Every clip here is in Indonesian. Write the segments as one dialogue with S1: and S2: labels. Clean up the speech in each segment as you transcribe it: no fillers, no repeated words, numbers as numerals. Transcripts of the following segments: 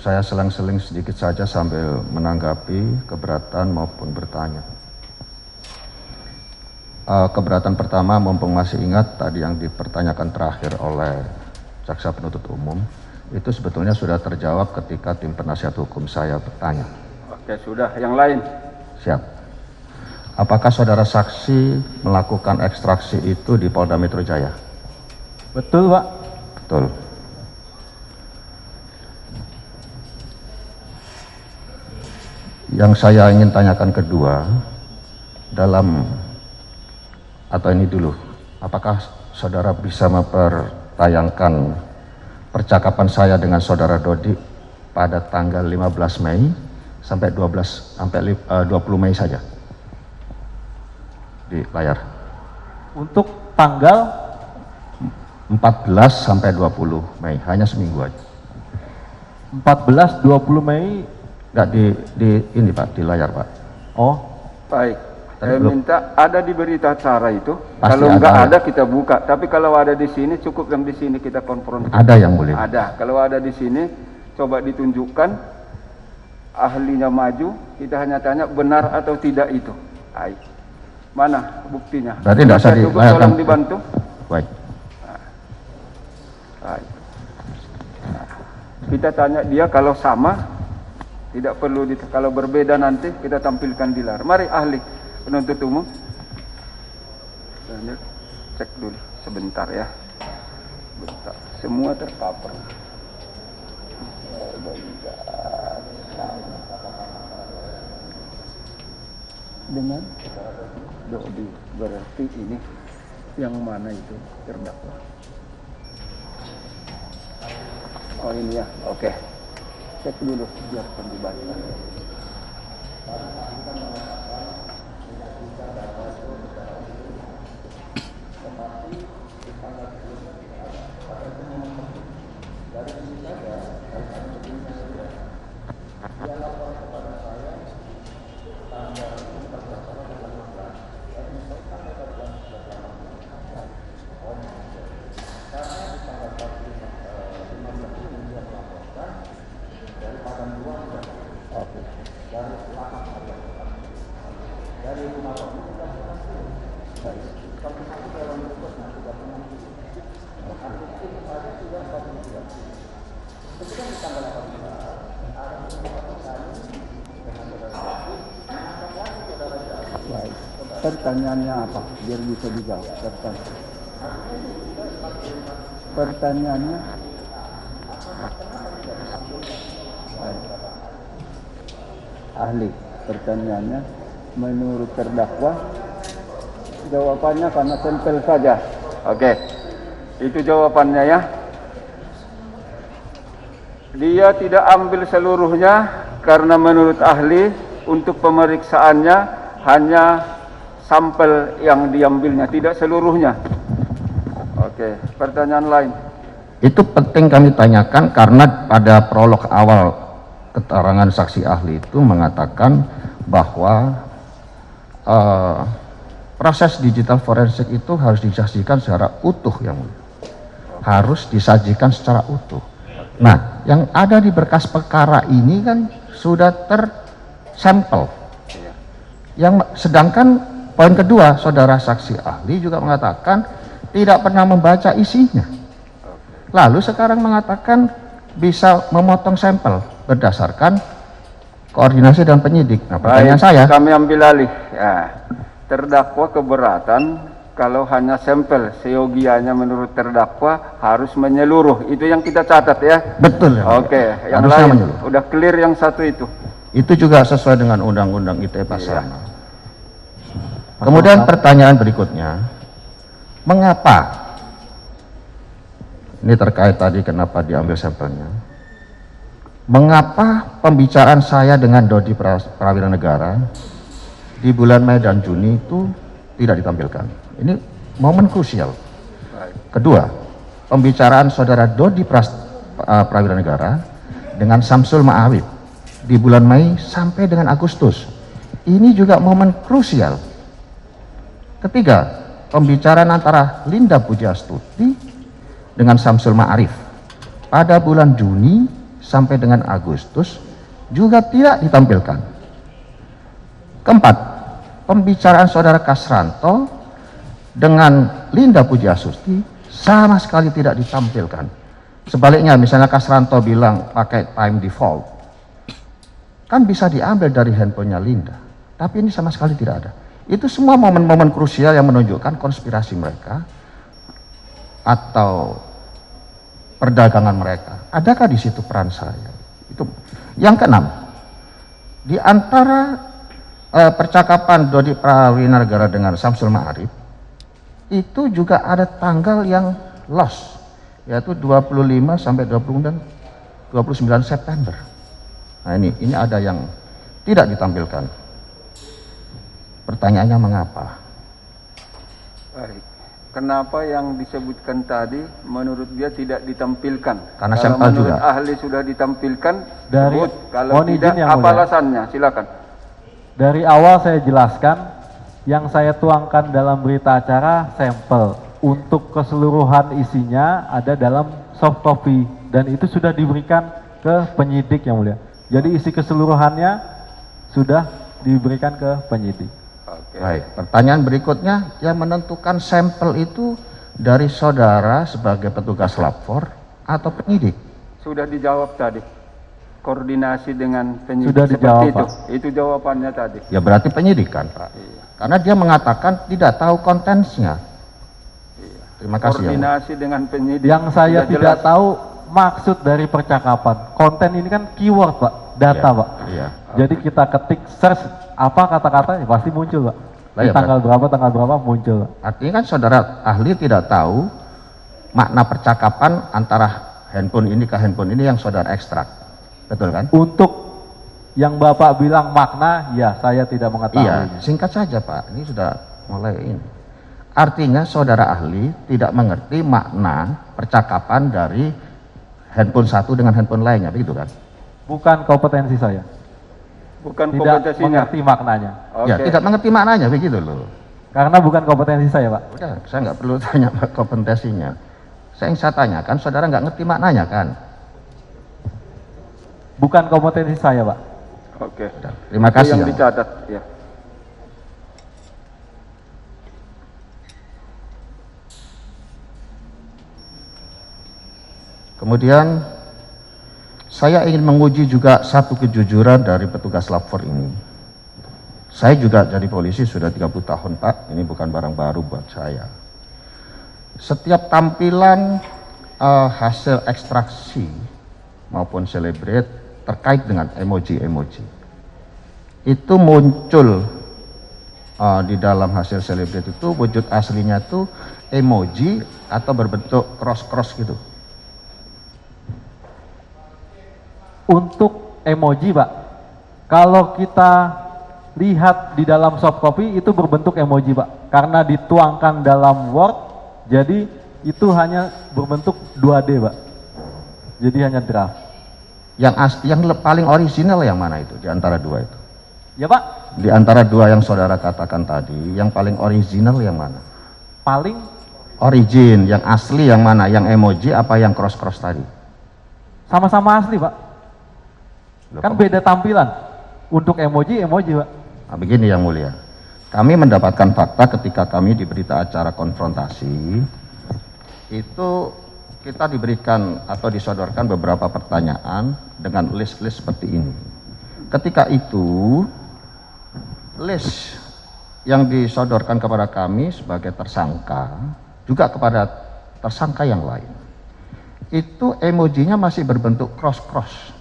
S1: Saya selang-seling sedikit saja sambil menanggapi keberatan maupun bertanya. Keberatan pertama, mumpung masih ingat tadi yang dipertanyakan terakhir oleh jaksa penuntut umum, itu sebetulnya sudah terjawab ketika tim penasihat hukum saya bertanya.
S2: Oke, sudah. Yang lain?
S1: Siap. Apakah saudara saksi melakukan ekstraksi itu di Polda Metro Jaya?
S3: Betul, Pak.
S1: Betul. Yang saya ingin tanyakan kedua, atau ini dulu, apakah saudara bisa mempertayangkan percakapan saya dengan saudara Dodi pada tanggal 15 Mei sampai 20 Mei saja di layar?
S3: Untuk tanggal
S1: 14 sampai 20 Mei, hanya seminggu aja.
S3: 14-20 Mei.
S1: Enggak di ini Pak, di layar Pak.
S3: Oh,
S2: Baik. Saya
S1: belum.
S2: minta ada di berita acara itu.
S1: Pasti
S2: Kalau enggak
S1: ada.
S2: ada kita buka. Tapi kalau ada di sini cukup yang di sini kita konfrontasi.
S1: Ada yang boleh.
S2: Ada. Kalau ada di sini coba ditunjukkan ahlinya maju. Kita hanya tanya benar atau tidak itu. Baik. Mana buktinya?
S1: Berarti tidak usah
S2: Penasihat hukum
S1: dilayarkan.
S2: tolong dibantu.
S1: Baik.
S2: Baik. Nah, kita tanya dia kalau sama, tidak perlu kalau berbeda nanti kita tampilkan di layar. Mari ahli penuntut umum. Daniel, cek dulu sebentar ya. Bentar. Semua tercover. Dengan Dodi, berarti ini yang mana itu terdakwa? Oh ini ya, oke. Cek dulu biarkan dibaca. Baik. Pertanyaannya apa? Biar bisa dijawab. Pertanyaannya. Baik. Ahli, pertanyaannya menurut terdakwa jawabannya karena sampel saja. Oke. Itu jawabannya ya. Dia tidak ambil seluruhnya karena menurut ahli untuk pemeriksaannya hanya sampel yang diambilnya, tidak seluruhnya. Oke, pertanyaan lain.
S1: Itu penting kami tanyakan karena pada prolog awal keterangan saksi ahli itu mengatakan bahwa proses digital forensik itu harus disajikan secara utuh, yang mulia. Harus disajikan secara utuh. Nah, yang ada di berkas perkara ini kan sudah tersampel. Yang sedangkan poin kedua, saudara saksi ahli juga mengatakan tidak pernah membaca isinya. Lalu sekarang mengatakan bisa memotong sampel berdasarkan koordinasi dengan penyidik. Nah, pertanyaan saya,
S2: Kami ambil alih. Ya, terdakwa keberatan kalau hanya sampel, seyogianya menurut terdakwa harus menyeluruh. Itu yang kita catat ya.
S1: betul ya.
S2: Oke, yang
S1: Harusnya
S2: lain
S1: menyeluruh.
S2: udah clear yang satu itu.
S1: Itu juga sesuai dengan Undang-Undang ITE Pasal.
S2: Iya.
S1: Kemudian pertanyaan berikutnya, mengapa? Ini terkait tadi kenapa diambil sampelnya. Mengapa pembicaraan saya dengan Dodi Prawira Negara di bulan Mei dan Juni itu tidak ditampilkan? Ini momen krusial. Kedua, pembicaraan saudara Dodi Prawira Negara dengan Samsul Ma'awid di bulan Mei sampai dengan Agustus. Ini juga momen krusial. Ketiga, pembicaraan antara Linda Pujastuti dengan Samsul Ma'arif pada bulan Juni sampai dengan Agustus juga tidak ditampilkan. Keempat, pembicaraan saudara Kasranto dengan Linda Pujiastuti sama sekali tidak ditampilkan. Sebaliknya, misalnya Kasranto bilang pakai time default, kan bisa diambil dari handphonenya Linda, tapi ini sama sekali tidak ada. Itu semua momen-momen krusial yang menunjukkan konspirasi mereka atau perdagangan mereka. Adakah di situ peran saya? Itu. Yang keenam, di antara percakapan Dodi Prawinegara dengan Samsul Ma'arif itu juga ada tanggal yang lost, yaitu 25 sampai 29 September. Nah ini ada yang tidak ditampilkan. Pertanyaannya mengapa?
S2: Baik. Kenapa yang disebutkan tadi menurut dia tidak ditampilkan?
S1: Karena
S2: kalau
S1: sampel
S2: menurut
S1: juga.
S2: ahli sudah ditampilkan,
S3: Dari-
S2: sebut. Kalau
S3: mohon izin
S2: tidak,
S3: yang
S2: apa
S3: mulia.
S2: alasannya? Silakan.
S3: Dari awal saya jelaskan, yang saya tuangkan dalam berita acara sampel. Untuk keseluruhan isinya ada dalam soft copy dan itu sudah diberikan ke penyidik yang mulia. Jadi isi keseluruhannya sudah diberikan ke penyidik.
S2: Oke.
S1: Baik, pertanyaan berikutnya, yang menentukan sampel itu dari saudara sebagai petugas lapor atau penyidik?
S2: Sudah dijawab tadi. Koordinasi dengan penyidik
S3: Sudah dijawab,
S2: seperti itu.
S3: Pak.
S2: Itu jawabannya tadi.
S1: Ya berarti penyidik kan, Pak?
S2: Iya.
S1: Karena dia mengatakan tidak tahu kontennya.
S2: Iya.
S1: Terima kasih ya.
S2: Koordinasi dengan penyidik.
S3: Yang saya
S2: sudah
S3: tidak
S2: jelas.
S3: tahu maksud dari percakapan. Konten ini kan keyword, Pak, data,
S1: Iya,
S3: Pak.
S1: iya.
S3: Jadi kita ketik search apa kata-kata ya pasti muncul, Pak.
S1: Lah
S3: Di
S1: ya,
S3: tanggal berapa muncul, Pak.
S1: Artinya kan saudara ahli tidak tahu makna percakapan antara handphone ini ke handphone ini yang saudara ekstrak. Betul kan?
S3: Untuk yang Bapak bilang makna, ya saya tidak mengetahui.
S1: Iya, singkat saja Pak, ini sudah mulai ini. Artinya saudara ahli tidak mengerti makna percakapan dari handphone satu dengan handphone lainnya, begitu kan?
S3: Bukan kompetensi saya.
S2: Bukan
S3: Tidak
S2: kompetensinya.
S3: mengerti maknanya.
S2: Oke.
S1: Ya, tidak mengerti maknanya, begitu loh.
S3: Karena bukan kompetensi saya, Pak.
S1: Udah, saya nggak perlu tanya kompetensinya. Yang saya tanyakan, saudara nggak ngerti maknanya kan?
S3: Bukan kompetensi saya, Pak.
S2: Oke.
S1: Udah, terima
S2: Itu
S1: kasih.
S2: yang
S1: ya.
S2: dicatat. Ya.
S1: Kemudian saya ingin menguji juga satu kejujuran dari petugas lapor ini. Saya juga jadi polisi sudah 30 tahun Pak, ini bukan barang baru buat saya. Setiap tampilan hasil ekstraksi maupun celebrate terkait dengan emoji-emoji, itu muncul di dalam hasil celebrate itu wujud aslinya itu emoji atau berbentuk cross-cross gitu.
S3: Untuk emoji, Pak, kalau kita lihat di dalam soft copy itu berbentuk emoji, Pak. Karena dituangkan dalam Word, jadi itu hanya berbentuk 2D, Pak. Jadi hanya draft.
S1: Yang paling original yang mana itu di antara dua itu?
S3: Ya, Pak,
S1: Di antara dua yang saudara katakan tadi, yang paling original yang mana?
S3: paling
S1: Origin, yang asli yang mana? Yang emoji apa yang cross-cross tadi?
S3: sama-sama asli, Pak.
S1: Loh,
S3: Kan
S1: kok-
S3: beda tampilan. Untuk emoji, Pak.
S1: Nah, begini yang mulia, kami mendapatkan fakta ketika kami di berita acara konfrontasi, itu kita diberikan atau disodorkan beberapa pertanyaan dengan list-list seperti ini. Ketika itu, list yang disodorkan kepada kami sebagai tersangka, juga kepada tersangka yang lain, itu emojinya masih berbentuk cross-cross.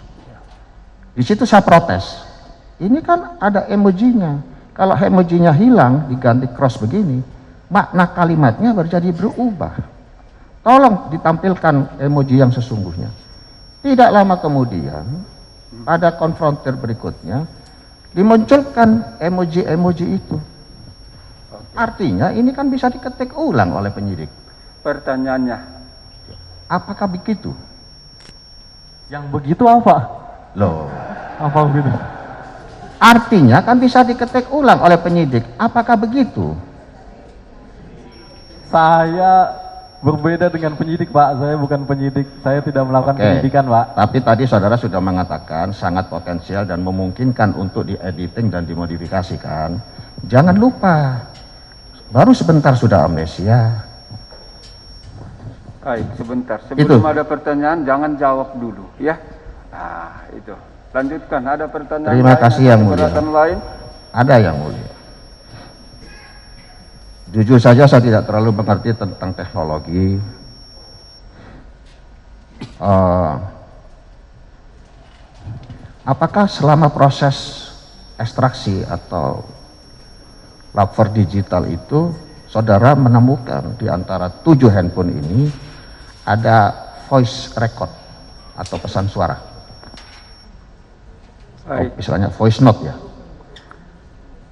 S1: Di situ saya protes. Ini kan ada emojinya. Kalau emojinya hilang, diganti cross begini, makna kalimatnya jadi berubah. Tolong ditampilkan emoji yang sesungguhnya. Tidak lama kemudian, pada konfrontir berikutnya, dimunculkan emoji-emoji itu. Artinya ini kan bisa diketik ulang oleh penyidik.
S2: Pertanyaannya,
S1: Apakah begitu?
S3: Yang begitu apa?
S1: Loh,
S3: Apa begitu?
S1: artinya kan bisa diketik ulang oleh penyidik. Apakah begitu?
S3: Saya berbeda dengan penyidik, Pak. Saya bukan penyidik, saya tidak melakukan
S1: Oke.
S3: penyidikan, Pak.
S1: Tapi tadi saudara sudah mengatakan sangat potensial dan memungkinkan untuk diediting dan dimodifikasi kan. Jangan lupa, baru sebentar sudah amnesia.
S2: Baik, sebentar. Sebelum ada pertanyaan, jangan jawab dulu, ya. Nah, itu. Lanjutkan. Ada pertanyaan
S1: Terima
S2: lain,
S1: kasih
S2: ada
S1: Yang Mulia.
S2: keberatan lain?
S1: Ada Yang Mulia. Jujur saja saya tidak terlalu mengerti tentang teknologi. Apakah selama proses ekstraksi atau lapor digital itu saudara menemukan di antara 7 handphone ini ada voice record atau pesan suara?
S2: Baik.
S1: Misalnya voice note ya.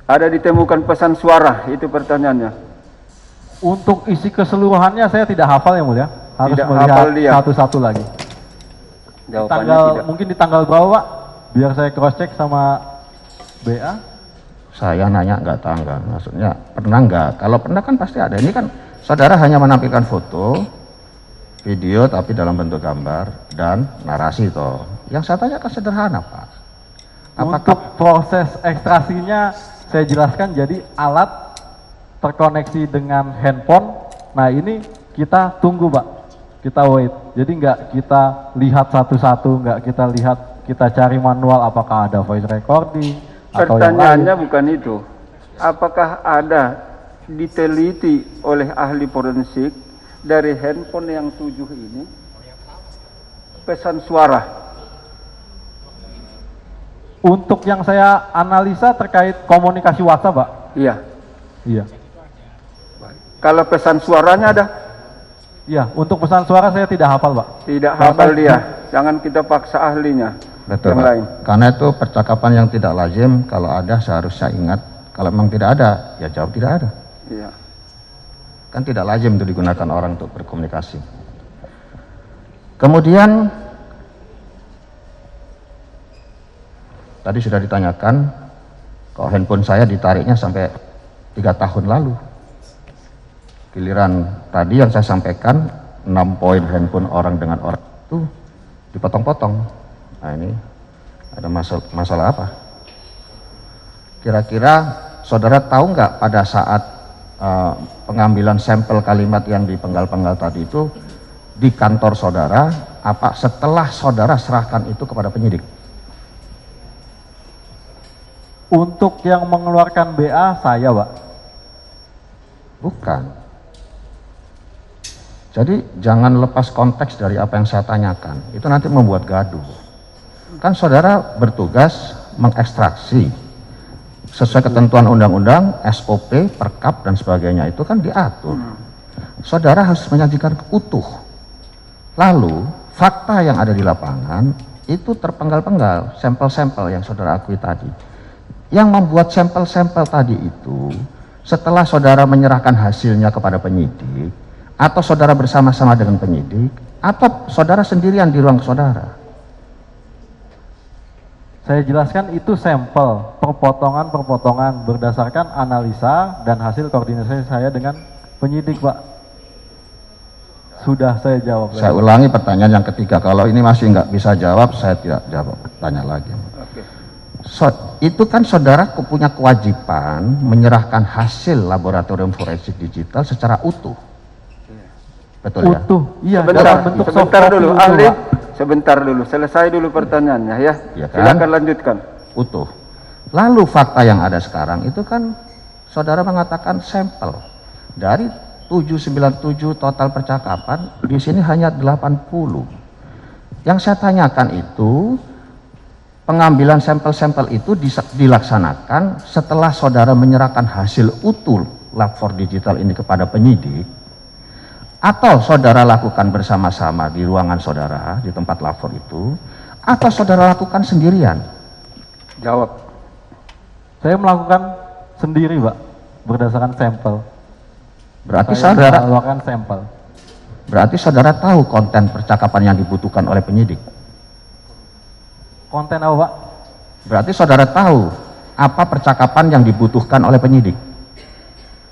S2: Ada ditemukan pesan suara, itu pertanyaannya.
S3: Untuk isi keseluruhannya saya tidak hafal Yang Mulia. Harus
S2: Tidak
S3: melihat
S2: hafal dia.
S3: satu-satu lagi.
S2: Jawabannya tidak.
S3: Mungkin di tanggal berapa, Pak? Biar saya cross check sama BA.
S1: Saya nanya nggak tanggal, maksudnya pernah nggak? Kalau pernah kan pasti ada. Ini kan saudara hanya menampilkan foto, video tapi dalam bentuk gambar dan narasi toh. Yang saya tanyakan sederhana Pak.
S3: Untuk proses ekstrasinya saya jelaskan, jadi alat terkoneksi dengan handphone. Nah ini kita tunggu Pak, kita wait. Jadi nggak kita lihat satu-satu, nggak kita lihat, kita cari manual apakah ada voice recording atau yang lain.
S2: Pertanyaannya bukan itu. Apakah ada diteliti oleh ahli forensik dari handphone yang 7 ini pesan suara?
S3: Untuk yang saya analisa terkait komunikasi WhatsApp, Pak.
S2: Iya.
S3: Iya.
S2: Kalau pesan suaranya ada?
S3: Iya, untuk pesan suara saya tidak hafal, Pak.
S2: Tidak hafal dia. Jangan kita paksa ahlinya.
S1: Betul
S2: yang
S1: Pak.
S2: lain.
S1: Karena itu percakapan yang tidak lazim, kalau ada seharusnya ingat. Kalau memang tidak ada, ya jawab tidak ada.
S2: Iya.
S1: Kan tidak lazim untuk digunakan orang untuk berkomunikasi. Kemudian tadi sudah ditanyakan, kok handphone saya ditariknya sampai 3 tahun lalu. Giliran tadi yang saya sampaikan, 6 poin handphone orang dengan orang itu dipotong-potong. Nah ini ada masalah apa? Kira-kira saudara tahu nggak pada saat pengambilan sampel kalimat yang dipenggal-penggal tadi itu di kantor saudara, apa setelah saudara serahkan itu kepada penyidik?
S3: Untuk yang mengeluarkan BA saya, Pak.
S1: Bukan. Jadi jangan lepas konteks dari apa yang saya tanyakan. Itu nanti membuat gaduh. Kan saudara bertugas mengekstraksi sesuai ketentuan undang-undang, SOP, Perkap dan sebagainya itu kan diatur. Saudara harus menyajikan utuh. Lalu fakta yang ada di lapangan itu terpenggal-penggal, sampel-sampel yang saudara akui tadi. Yang membuat sampel-sampel tadi itu setelah saudara menyerahkan hasilnya kepada penyidik, atau saudara bersama-sama dengan penyidik, atau saudara sendirian di ruang saudara.
S3: Saya jelaskan itu sampel, perpotongan-perpotongan berdasarkan analisa dan hasil koordinasi saya dengan penyidik, Pak. Sudah saya jawab.
S1: Saya ulangi pertanyaan yang ketiga, kalau ini masih nggak bisa jawab, saya tidak jawab, tanya lagi. Itu kan saudara punya kewajiban menyerahkan hasil laboratorium forensik digital secara utuh. Betul ya?
S3: Utuh, iya.
S2: Sebentar,
S3: dalam bentuk soft
S2: sebentar
S3: copy
S2: dulu,
S3: utuh,
S2: ahli.
S3: Pak.
S2: Sebentar dulu, selesai dulu pertanyaannya ya.
S1: Iya kan?
S2: Silakan lanjutkan.
S1: Utuh. Lalu fakta yang ada sekarang itu kan saudara mengatakan sampel dari 797 total percakapan, di sini hanya 80. Yang saya tanyakan itu pengambilan sampel-sampel itu dilaksanakan setelah saudara menyerahkan hasil utuh lapor digital ini kepada penyidik, atau saudara lakukan bersama-sama di ruangan saudara di tempat lapor itu, atau saudara lakukan sendirian?
S2: Jawab.
S3: Saya melakukan sendiri, Pak, berdasarkan sampel.
S1: Berarti
S3: Saya
S1: saudara
S3: melakukan sampel.
S1: Berarti saudara tahu konten percakapan yang dibutuhkan oleh penyidik.
S3: Konten apa, Pak?
S1: Berarti saudara tahu apa percakapan yang dibutuhkan oleh penyidik.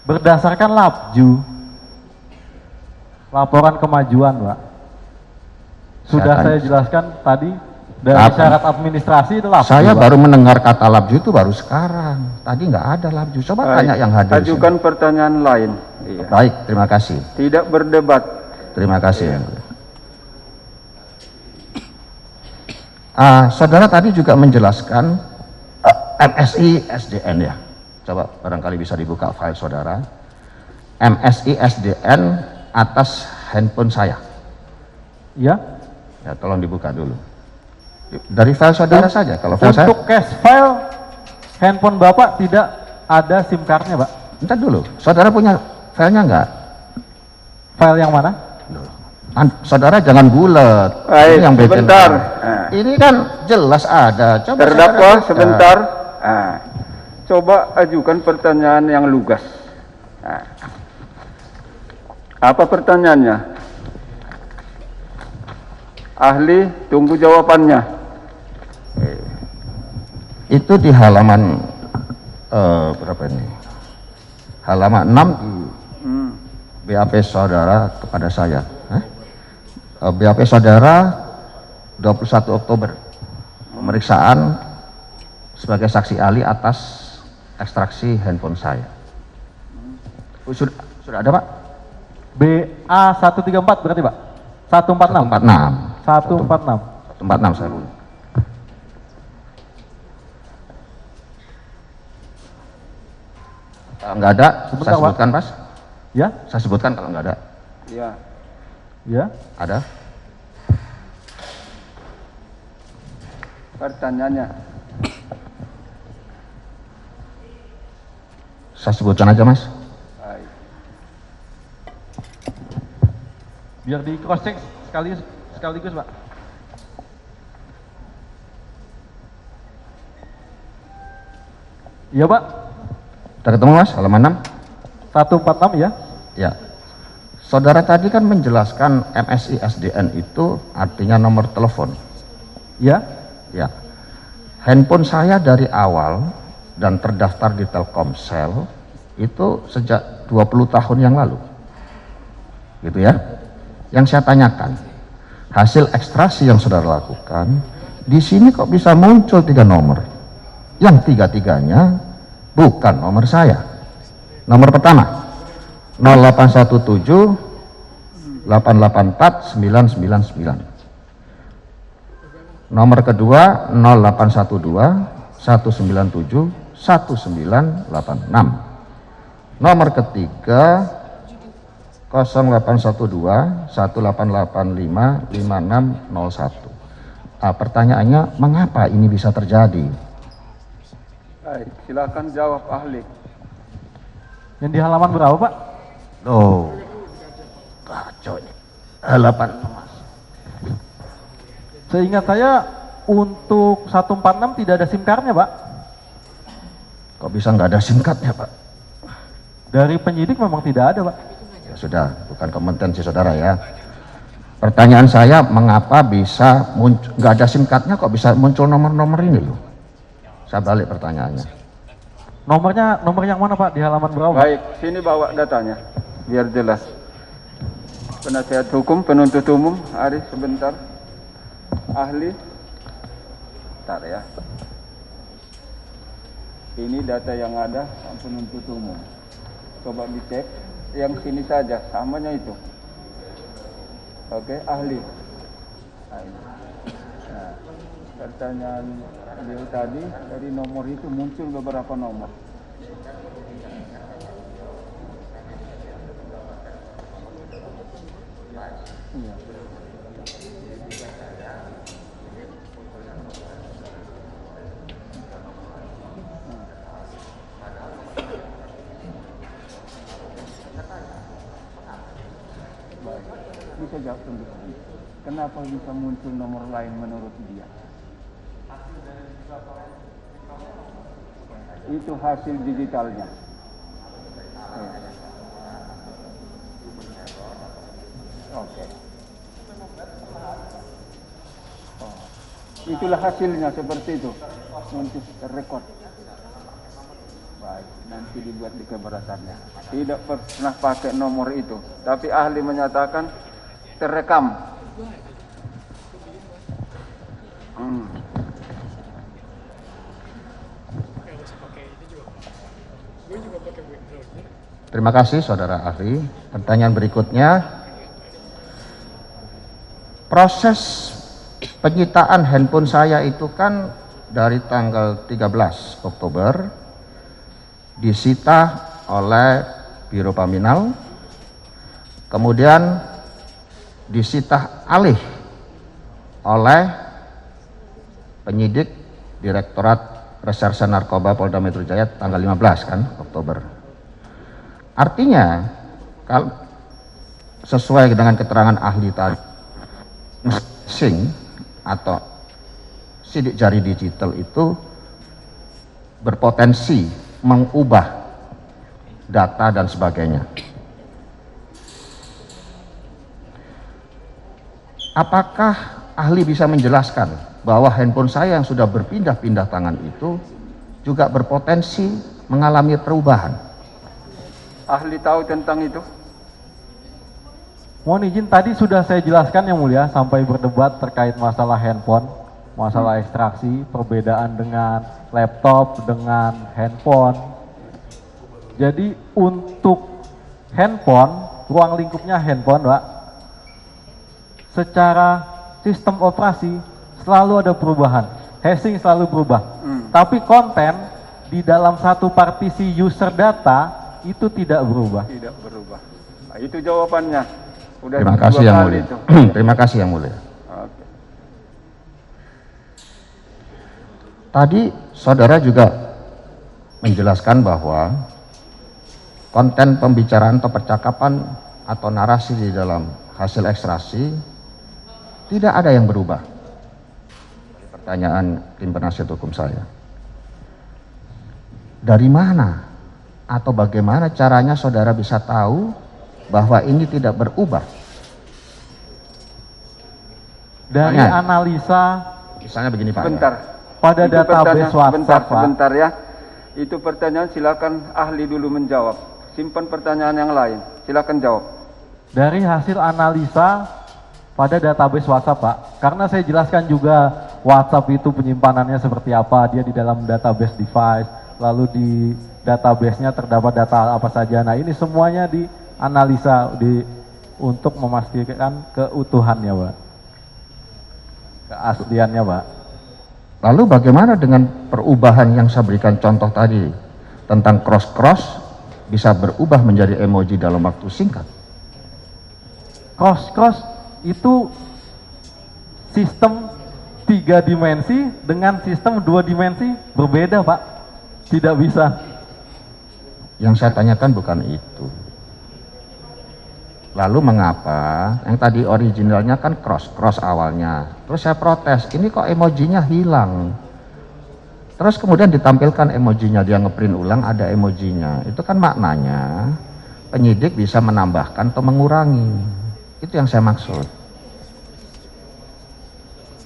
S3: Berdasarkan labju. laporan kemajuan, Pak. Sudah
S1: Silakan.
S3: saya jelaskan tadi dari
S1: Apa?
S3: syarat administrasi itu labju,
S1: Saya
S3: Pak.
S1: baru mendengar kata labju itu baru sekarang. Tadi nggak ada labju. Coba tanya yang hadir. di sini.
S2: Ajukan pertanyaan lain. Iya.
S1: Baik, terima kasih.
S2: Tidak berdebat.
S1: Terima kasih. Yang mulia. Saudara tadi juga menjelaskan MSI SDN ya. Coba barangkali bisa dibuka file saudara. MSI SDN atas handphone saya.
S3: Ya.
S1: Ya, tolong dibuka dulu. Dari file saudara saja. Kalau file saya,
S3: Untuk cache file handphone Bapak tidak ada SIM cardnya, Pak.
S1: bentar dulu. Saudara punya filenya enggak?
S3: File yang mana?
S1: Saudara jangan bulat.
S2: Baik,
S1: Ini yang bikin-
S2: sebentar.
S1: Ini kan jelas ada. Coba
S2: Terdakwa
S1: saudara buka.
S2: sebentar. Coba ajukan pertanyaan yang lugas. Apa pertanyaannya? Ahli, tunggu jawabannya.
S1: Itu di halaman berapa ini? Halaman 6 di BAP saudara kepada saya. BAP saudara 21 Oktober. Pemeriksaan sebagai saksi ahli atas ekstraksi handphone saya. Sudah ada, Pak?
S3: BA 134 berarti, Pak? 146.
S1: 146.
S3: 146.
S1: 146 saya punya. Enggak ada,
S3: Sebentar,
S1: saya
S3: Pak.
S1: sebutkan, Mas.
S3: Ya?
S1: Saya sebutkan kalau enggak ada.
S2: Ya.
S3: Ya.
S1: Ada?
S2: Pertanyaannya.
S1: Saya sebutkan aja, Mas.
S2: Baik.
S3: Biar di cross check sekaligus, Pak. Iya, Pak.
S1: Sudah ketemu, Mas, halaman 6?
S3: 146 ya?
S1: Ya. Saudara tadi kan menjelaskan MSI SDN itu artinya nomor telepon.
S3: Ya.
S1: Ya. Handphone saya dari awal dan terdaftar di Telkomsel itu sejak 20 tahun yang lalu. Gitu ya. Yang saya tanyakan, hasil ekstraksi yang saudara lakukan, di sini kok bisa muncul 3 nomor? Yang tiga-tiganya bukan nomor saya. Nomor pertama 0817 884 999. Nomor kedua 0812 197 1986. Nomor ketiga 0812 1885 5601. Pertanyaannya, mengapa ini bisa terjadi?
S2: Baik, silakan jawab ahli.
S3: Yang di halaman berapa, Pak?
S1: Oh, kacau ini. Halaman.
S3: Seingat saya untuk 146 tidak ada SIM card-nya, Pak.
S1: Kok bisa nggak ada SIM card-nya, Pak?
S3: Dari penyidik memang tidak ada, Pak.
S1: Ya sudah, bukan kompetensi saudara ya. Pertanyaan saya, mengapa bisa muncul, nggak ada SIM card-nya kok bisa muncul nomor-nomor ini loh? Saya balik pertanyaannya.
S3: Nomor yang mana, Pak? Di halaman berapa?
S2: Baik, sini bawa datanya biar jelas. Penasihat hukum, penuntut umum, Ari sebentar. Ahli. Bentar ya. Ini data yang ada penuntut umum. Coba dicek yang sini saja, samanya itu. Oke, ahli. Nah, pertanyaan beliau tadi dari nomor itu muncul beberapa nomor. Iya. Baik. Bisa jawab tunggu. Kenapa bisa muncul nomor lain menurut dia? Itu hasil digitalnya. Oke. Oh. Itulah hasilnya seperti itu. Muncul rekod. Baik, nanti dibuat di keberatannya. Tidak pernah pakai nomor itu, tapi ahli menyatakan terekam.
S1: Terima kasih saudara ahli. Pertanyaan berikutnya, proses penyitaan handphone saya itu kan dari tanggal 13 Oktober disita oleh Biro Paminal, kemudian disita alih oleh penyidik Direktorat Reserse Narkoba Polda Metro Jaya tanggal 15 kan Oktober. Artinya kalau sesuai dengan keterangan ahli tadi, atau sidik jari digital itu berpotensi mengubah data dan sebagainya. Apakah ahli bisa menjelaskan bahwa handphone saya yang sudah berpindah-pindah tangan itu juga berpotensi mengalami perubahan?
S2: Ahli tahu tentang itu?
S3: Mohon izin, tadi sudah saya jelaskan yang mulia sampai berdebat terkait masalah handphone, masalah ekstraksi, perbedaan dengan laptop, dengan handphone. Jadi untuk handphone, ruang lingkupnya handphone, Pak, secara sistem operasi selalu ada perubahan, hashing selalu berubah. Tapi konten di dalam satu partisi user data itu tidak berubah.
S2: Tidak berubah. Nah, itu jawabannya. Udah
S1: Terima kasih yang mulia. Terima kasih yang mulia.
S2: Oke.
S1: Tadi saudara juga menjelaskan bahwa konten pembicaraan atau percakapan atau narasi di dalam hasil ekstraksi tidak ada yang berubah. Pertanyaan tim penasihat hukum saya, dari mana atau bagaimana caranya saudara bisa tahu bahwa ini tidak berubah?
S3: Dari analisa,
S1: misalnya begini Pak.
S2: Sebentar.
S3: pada database WhatsApp, Pak.
S2: Sebentar ya. Itu pertanyaan, silakan ahli dulu menjawab. Simpan pertanyaan yang lain. Silakan jawab.
S3: Dari hasil analisa pada database WhatsApp, Pak. Karena saya jelaskan juga WhatsApp itu penyimpanannya seperti apa, dia di dalam database device, lalu di database-nya terdapat data apa saja. Nah, ini semuanya dianalisa untuk memastikan keutuhannya, Pak. Keasliannya, Pak.
S1: Lalu bagaimana dengan perubahan yang saya berikan contoh tadi tentang cross-cross bisa berubah menjadi emoji dalam waktu singkat?
S3: Cross-cross itu sistem 3 dimensi dengan sistem 2 dimensi berbeda, Pak. Tidak bisa.
S1: Yang saya tanyakan bukan itu. Lalu mengapa yang tadi originalnya kan cross awalnya, terus saya protes, ini kok emojinya hilang, terus kemudian ditampilkan emojinya, dia ngeprint ulang ada emojinya. Itu kan maknanya penyidik bisa menambahkan atau mengurangi. Itu yang saya maksud.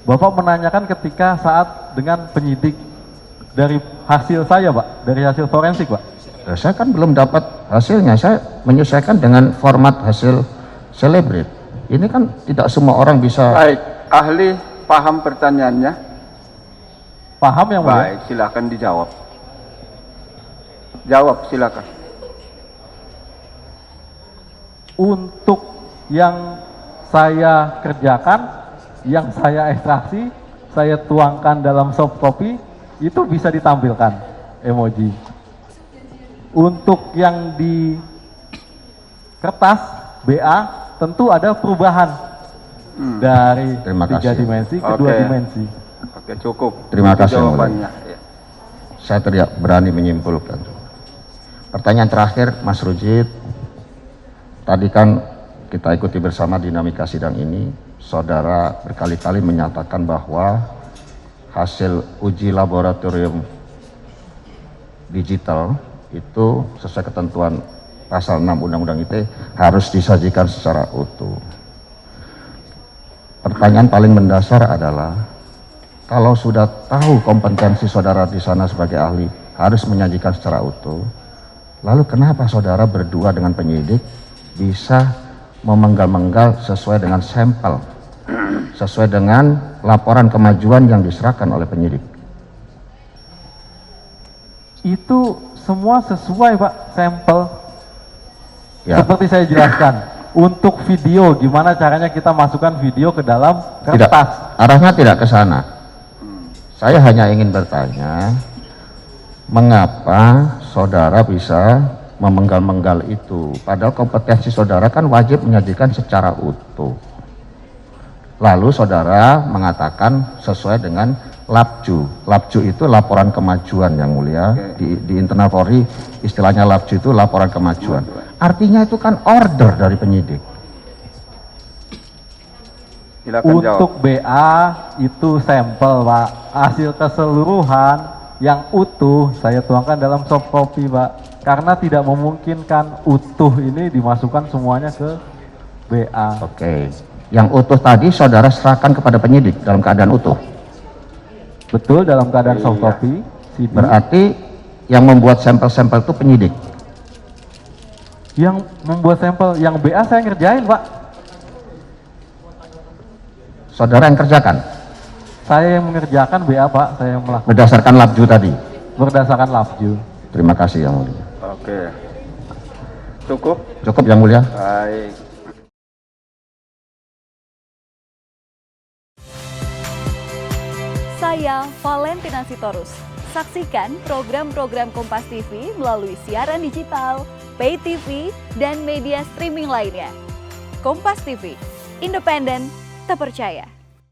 S3: Bapak menanyakan ketika saat dengan penyidik dari hasil saya, Pak, dari hasil forensik, Pak.
S1: Saya kan belum dapat hasilnya, saya menyesuaikan dengan format hasil Celebrate. Ini kan tidak semua orang bisa.
S2: Baik, ahli paham pertanyaannya?
S3: Paham yang mulia?
S2: Baik, silakan dijawab. Jawab, silakan.
S3: Untuk yang saya kerjakan, yang saya ekstraksi, saya tuangkan dalam soft copy, itu bisa ditampilkan emoji. Untuk yang di kertas BA tentu ada perubahan dari 3 dimensi ke 2 dimensi.
S2: Oke, cukup.
S1: Terima kasih.
S2: Jawabannya. Ya.
S1: Saya tidak berani menyimpulkan. Pertanyaan terakhir, Mas Rujit. Tadi kan kita ikuti bersama dinamika sidang ini. Saudara berkali-kali menyatakan bahwa hasil uji laboratorium digital itu sesuai ketentuan pasal 6 Undang-Undang ITE harus disajikan secara utuh. Pertanyaan paling mendasar adalah, kalau sudah tahu kompetensi saudara di sana sebagai ahli, harus menyajikan secara utuh. Lalu kenapa saudara berdua dengan penyidik bisa memenggal-menggal sesuai dengan sampel, sesuai dengan laporan kemajuan yang diserahkan oleh penyidik?
S3: Itu semua sesuai Pak, sampel.
S1: Ya.
S3: Seperti saya jelaskan, untuk video gimana caranya kita masukkan video ke dalam
S1: Tidak,
S3: kertas.
S1: arahnya tidak ke sana. Saya hanya ingin bertanya, mengapa saudara bisa memenggal-menggal itu? Padahal kompetensi saudara kan wajib menyajikan secara utuh. Lalu saudara mengatakan sesuai dengan LAPJU. LAPJU itu laporan kemajuan yang mulia. Di internal Polri istilahnya LAPJU itu laporan kemajuan. Artinya itu kan order dari penyidik.
S2: Silakan
S3: Untuk
S2: jawab.
S3: BA itu sampel Pak, hasil keseluruhan yang utuh saya tuangkan dalam soft copy Pak, karena tidak memungkinkan utuh ini dimasukkan semuanya ke BA.
S1: Oke. Yang utuh tadi saudara serahkan kepada penyidik dalam keadaan utuh.
S3: Betul, dalam keadaan soft
S2: Iya.
S3: copy CD.
S1: Berarti yang membuat sampel-sampel itu penyidik.
S3: Yang membuat sampel, yang BA saya ngerjain Pak,
S1: Saudara yang kerjakan
S3: saya yang mengerjakan BA Pak, saya yang melakukan
S1: berdasarkan LAPJU tadi.
S3: berdasarkan LAPJU.
S1: Terima kasih yang mulia.
S2: Oke. Cukup?
S1: Cukup yang mulia.
S2: Baik.
S4: Saya Valentina Sitorus. Saksikan program-program Kompas TV melalui siaran digital, pay TV, dan media streaming lainnya. Kompas TV, independen, terpercaya.